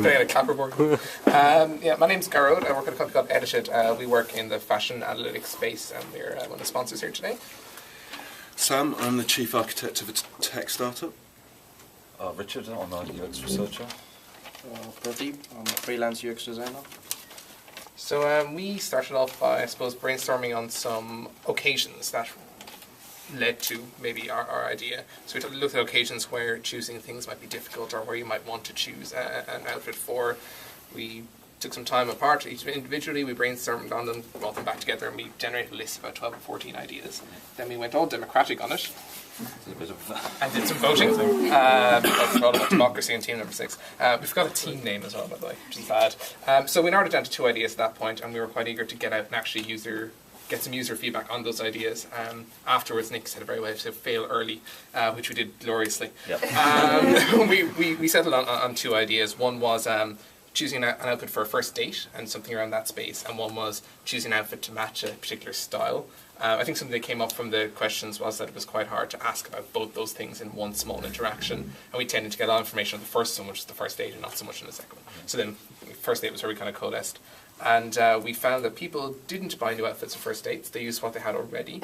Putting a clapperboard. Yeah, my name's Garrod. I work at a company called Edited. We work in the fashion analytics space, and we're one of the sponsors here today. Sam, I'm the chief architect of a tech startup. Richard, I'm a UX researcher. Pradeep, I'm a freelance UX designer. So we started off by, I suppose, brainstorming on some occasions that led to maybe our idea. So we looked at occasions where choosing things might be difficult, or where you might want to choose an outfit for. We took some time apart, each individually, we brainstormed on them, brought them back together, and we generated a list of about 12 or 14 ideas. Then we went all democratic on it. And did some voting. We forgot about democracy in team number 6. We forgot a team name as well, by the way, which is bad. So we narrowed it down to 2 ideas at that point, and we were quite eager to get out and actually get some user feedback on those ideas. Afterwards, Nick said it very well, to fail early, which we did gloriously. Yep. We settled on 2 ideas. One was choosing an outfit for a first date and something around that space, and one was choosing an outfit to match a particular style. I think something that came up from the questions was that it was quite hard to ask about both those things in one small interaction, and we tended to get a lot of information on the first one, which is the first date, and not so much on the second one. So then, first date was where we kind of coalesced. And we found that people didn't buy new outfits for first dates. They used what they had already.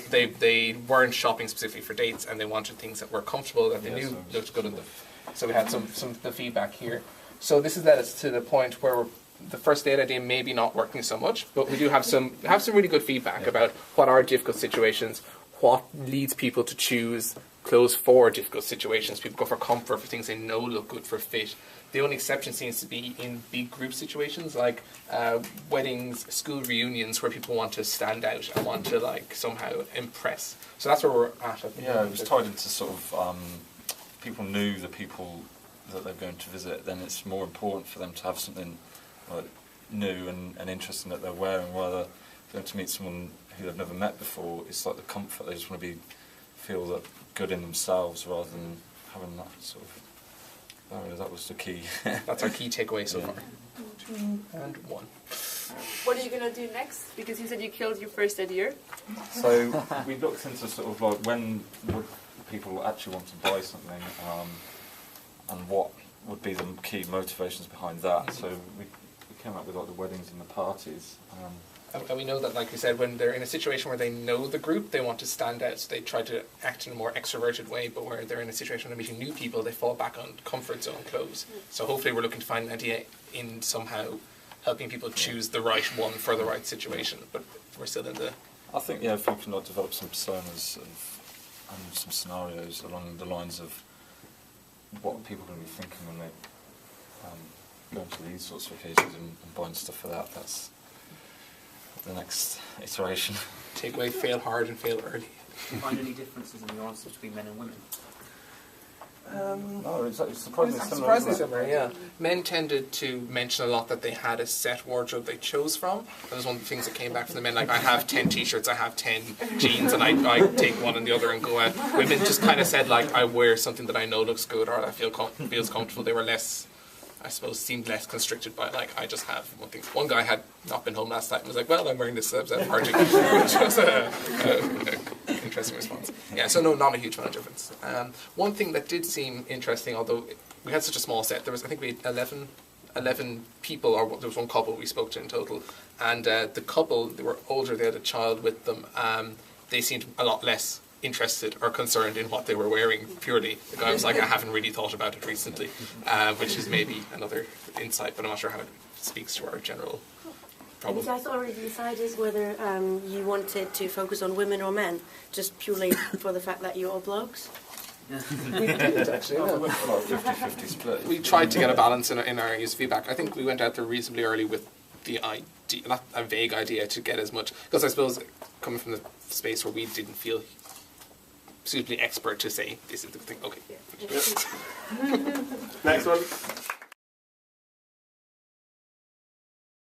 They weren't shopping specifically for dates, and they wanted things that were comfortable, that they knew looked good on them. So we had some of the feedback here. So this has led us to the point where the first date idea may be not working so much, but we do have some really good feedback about what are difficult situations, what leads people to choose clothes for difficult situations. People go for comfort, for things they know look good, for fit. The only exception seems to be in big group situations like weddings, school reunions, where people want to stand out and want to somehow impress. So that's where we're at. Yeah, it was tied into sort of people knew the people that they're going to visit. Then it's more important for them to have something new and interesting that they're wearing, rather than to meet someone who they've never met before. It's like the comfort. They just want to feel that good in themselves, rather than having that sort of. That was the key. That's our key takeaway so far. 2 and 1. What are you going to do next? Because you said you killed your first idea. So we looked into sort of when would people actually want to buy something, and what would be the key motivations behind that. So we came up with the weddings and the parties. And we know that, like we said, when they're in a situation where they know the group, they want to stand out, so they try to act in a more extroverted way, but where they're in a situation where they're meeting new people, they fall back on comfort zone clothes. So hopefully we're looking to find an idea in somehow helping people choose the right one for the right situation, but we're still in the... I think, if we can develop some personas and some scenarios along the lines of what people are going to be thinking when they go to these sorts of occasions and buying stuff for that, that's the next iteration. Takeaway: fail hard and fail early. Do you find any differences in the answers between men and women? No, it's surprisingly similar. Surprisingly similar, yeah. Men tended to mention a lot that they had a set wardrobe they chose from. That was one of the things that came back from the men, like, I have 10 t-shirts, I have 10 jeans, and I take one and the other and go out. Women just kind of said, I wear something that I know looks good, or that feels comfortable. They were less, I suppose, seemed less constricted by, I just have one thing. One guy had not been home last night and was like, well, I'm wearing this at a party, which was an interesting response. Yeah, so no, not a huge amount of difference. One thing that did seem interesting, although we had such a small set, I think we had 11 people, or there was one couple we spoke to in total, and the couple, they were older, they had a child with them, they seemed a lot less interested or concerned in what they were wearing purely. The guy was like, I haven't really thought about it recently, which is maybe another insight, but I'm not sure how it speaks to our general problem. Have you guys already decided whether you wanted to focus on women or men, just purely for the fact that you're all blokes? We did, actually. We went for 50-50 split. We tried to get a balance in our user feedback. I think we went out there reasonably early with the idea, not a vague idea, to get as much, because I suppose coming from the space where we didn't feel suitably expert to say this is the thing. Okay. Yeah. Next one.